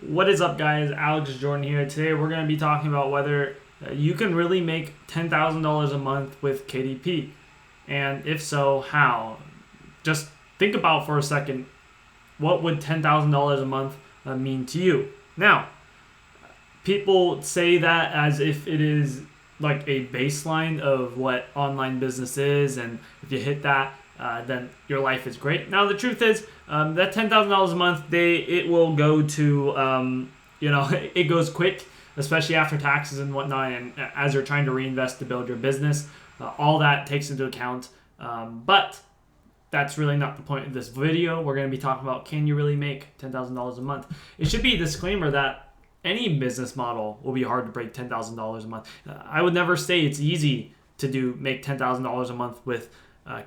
What is up, guys? Alex Jordan here. Today we're going to be talking about whether you can really make $10,000 a month with KDP. And if so, how? Just think about for a second, what would $10,000 a month mean to you? Now, people say that as if it is like a baseline of what online business is, and if you hit that, then your life is great. Now, the truth is that $10,000 a month, it will go to, it goes quick, especially after taxes and whatnot, and as you're trying to reinvest to build your business, all that takes into account. But that's really not the point of this video. We're going to be talking about, can you really make $10,000 a month? It should be a disclaimer that any business model will be hard to break $10,000 a month. I would never say it's easy to make $10,000 a month with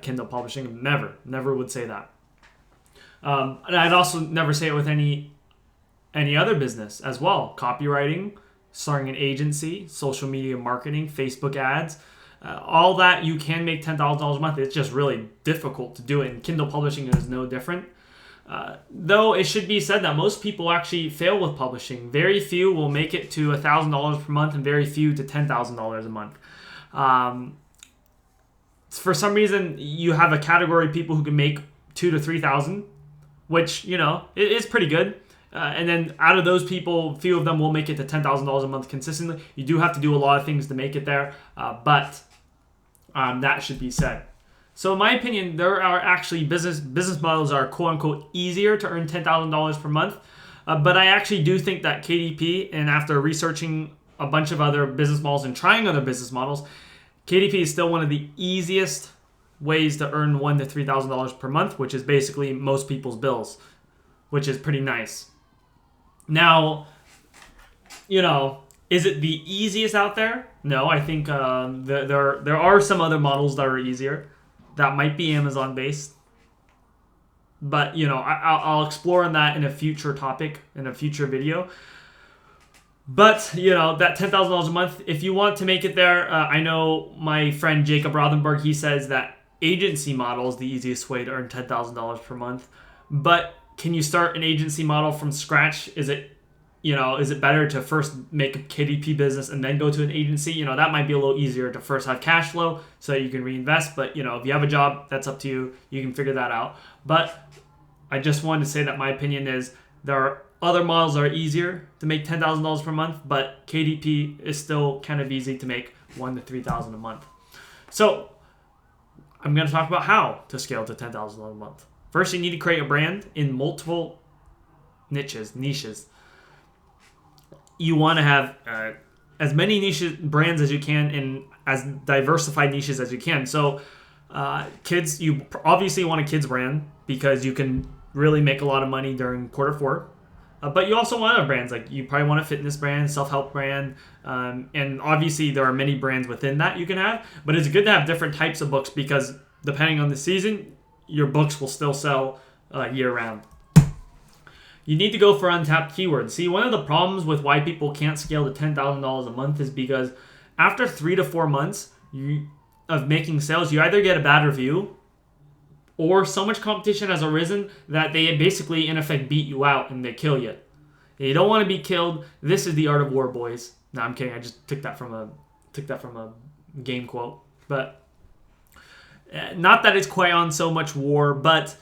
Kindle publishing. Never would say that. And I'd also never say it with any other business as well. Copywriting, starting an agency, social media marketing, Facebook ads, all that you can make $10,000 a month. It's just really difficult to do it, and Kindle publishing is no different. Though it should be said that most people actually fail with publishing. Very few will make it to $1,000 per month, and very few to $10,000 a month. For some reason, you have a category of people who can make $2,000 to $3,000, which it is pretty good. And then out of those people, few of them will make it to $10,000 a month consistently. You do have to do a lot of things to make it there, but that should be said. So in my opinion, there are actually business models are quote unquote easier to earn $10,000 per month. But I actually do think that KDP, and after researching a bunch of other business models and trying other business models, KDP is still one of the easiest ways to earn $1,000 to $3,000 per month, which is basically most people's bills, which is pretty nice. Now, is it the easiest out there? No, I think there are some other models that are easier. That might be Amazon based, but I'll explore on that in a future topic, in a future video. But that $10,000 a month, if you want to make it there, I know my friend Jacob Rothenberg, he says that agency model is the easiest way to earn $10,000 per month. But can you start an agency model from scratch? Is it better to first make a KDP business and then go to an agency? That might be a little easier to first have cash flow so that you can reinvest. But, if you have a job, that's up to you. You can figure that out. But I just wanted to say that my opinion is there are other models that are easier to make $10,000 per month, but KDP is still kind of easy to make $1,000 to $3,000 a month. So I'm going to talk about how to scale to $10,000 a month. First, you need to create a brand in multiple niches. You want to have as many brands as you can in as diversified niches as you can. So kids, you obviously want a kids brand because you can really make a lot of money during Q4. But you also want other brands, like you probably want a fitness brand, self-help brand, and obviously there are many brands within that you can have. But it's good to have different types of books because depending on the season, your books will still sell year-round. You need to go for untapped keywords. See, one of the problems with why people can't scale to $10,000 a month is because after 3 to 4 months of making sales, you either get a bad review or so much competition has arisen that they basically, in effect, beat you out and they kill you. You don't want to be killed. This is the art of war, boys. No, I'm kidding. I just took that from a game quote. But not that it's quite on so much war, but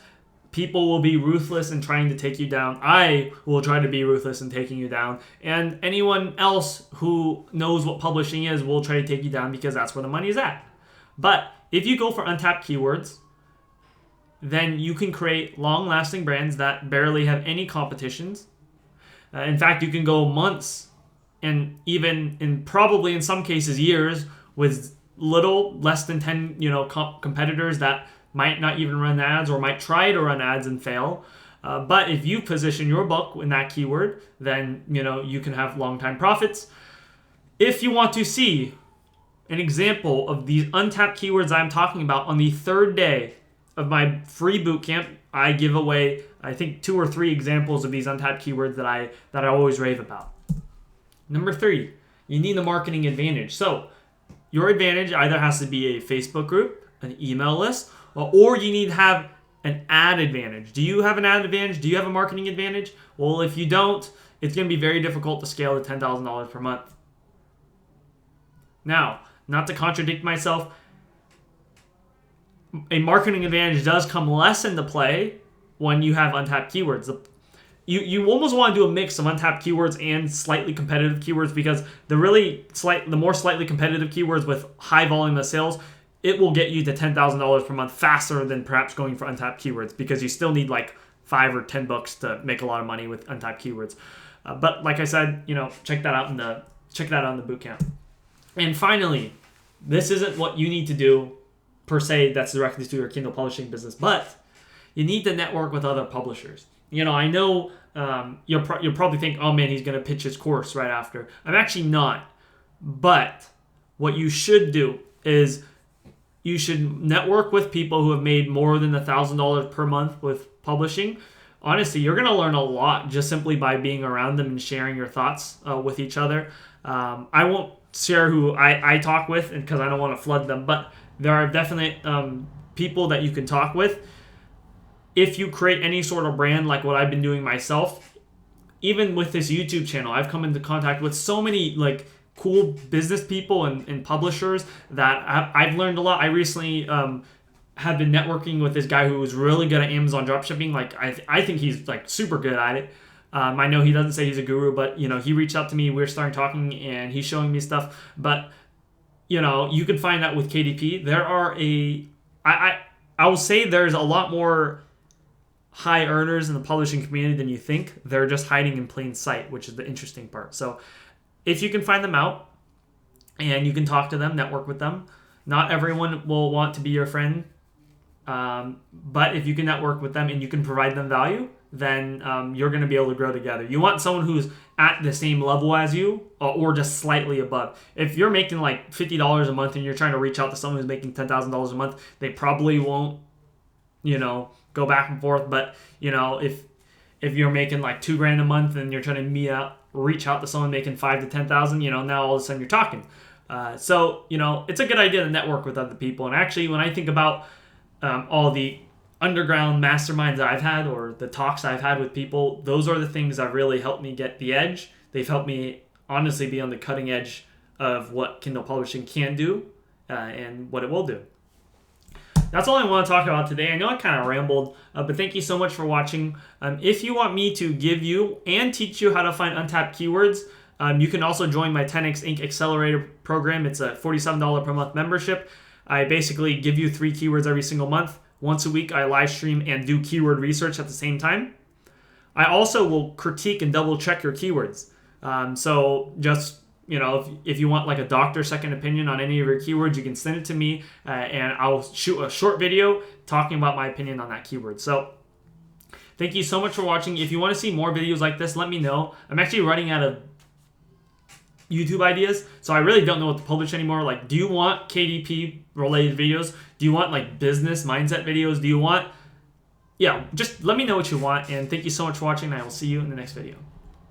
people will be ruthless in trying to take you down. I will try to be ruthless in taking you down. And anyone else who knows what publishing is will try to take you down because that's where the money is at. But if you go for untapped keywords, then you can create long-lasting brands that barely have any competitions. In fact, you can go months and even probably in some cases years with less than 10 competitors that might not even run ads or might try to run ads and fail. But if you position your book in that keyword, then you can have long-time profits. If you want to see an example of these untapped keywords I'm talking about, on the third day of my free bootcamp, I give away, I think, 2 or 3 examples of these untapped keywords that I always rave about. Number 3, you need a marketing advantage. So your advantage either has to be a Facebook group, an email list, or you need to have an ad advantage. Do you have an ad advantage? Do you have a marketing advantage? Well, if you don't, it's going to be very difficult to scale to $10,000 per month. Now, not to contradict myself, a marketing advantage does come less into play when you have untapped keywords. You almost want to do a mix of untapped keywords and slightly competitive keywords, because the more slightly competitive keywords with high volume of sales, it will get you to $10,000 per month faster than perhaps going for untapped keywords, because you still need like $5 or $10 to make a lot of money with untapped keywords. But like I said, check that out in the bootcamp. And finally, this isn't what you need to do per se that's directly to your Kindle publishing business, but you need to network with other publishers. I know you'll probably think, oh man, he's going to pitch his course right after. I'm actually not. But what you should do is you should network with people who have made more than $1,000 per month with publishing. Honestly, you're going to learn a lot just simply by being around them and sharing your thoughts with each other. I won't share who I talk with because I don't want to flood them, but there are definitely people that you can talk with. If you create any sort of brand like what I've been doing myself, even with this YouTube channel, I've come into contact with so many like cool business people and publishers that I've learned a lot. I recently have been networking with this guy who was really good at Amazon dropshipping. Like I think he's like super good at it. I know he doesn't say he's a guru, but he reached out to me. We're starting talking, and he's showing me stuff. But you can find that with KDP. There are I will say there's a lot more high earners in the publishing community than you think. They're just hiding in plain sight, which is the interesting part. So if you can find them out and you can talk to them, network with them, not everyone will want to be your friend. But if you can network with them and you can provide them value, then you're going to be able to grow together. You want someone who's at the same level as you or just slightly above. If you're making like $50 a month and you're trying to reach out to someone who's making $10,000 a month, they probably won't, go back and forth. But, if you're making like $2,000 a month and you're trying to reach out to someone making $5,000 to $10,000, now all of a sudden you're talking. So it's a good idea to network with other people. And actually, when I think about all the underground masterminds that I've had or the talks I've had with people, those are the things that really helped me get the edge. They've helped me honestly be on the cutting edge of what Kindle publishing can do and what it will do. That's all I want to talk about today. I know I kind of rambled, but thank you so much for watching. If you want me to give you and teach you how to find untapped keywords, you can also join my 10x Inc. Accelerator program. It's a $47 per month membership. I basically give you 3 keywords every single month. Once a week, I live stream and do keyword research at the same time. I also will critique and double check your keywords. So just, if you want like a doctor's second opinion on any of your keywords, you can send it to me and I'll shoot a short video talking about my opinion on that keyword. So thank you so much for watching. If you want to see more videos like this, let me know. I'm actually running out of YouTube ideas, so I really don't know what to publish anymore. Like, do you want KDP related videos? Do you want like business mindset videos? Do you want, just let me know what you want. And thank you so much for watching, and I will see you in the next video.